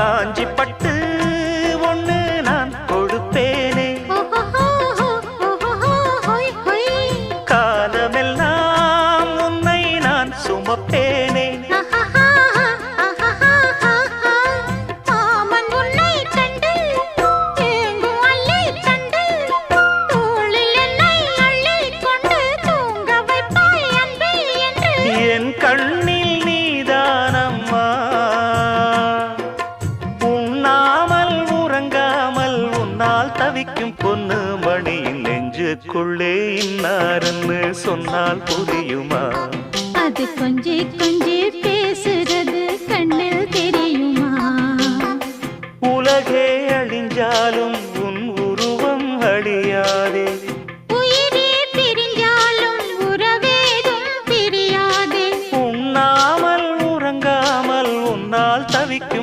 காஞ்சி பட்டு ஒண்ணு நான் கொடுப்பேனே, காலமெல்லாம் உன்னை நான் சுமப்பேனே. என் கண்ணில் நீதானம்மா, உண்ணாமல் உறங்காமல் உன்னால் தவிக்கும் பொண்ணு மணியின் நெஞ்சுக்குள்ளே இன்னாருன்னு சொன்னால் புரியுமா? அது கொஞ்சி கொஞ்சி பேசுறது கண்ணில் தெரியுமா? உலகே அழிஞ்சாலும்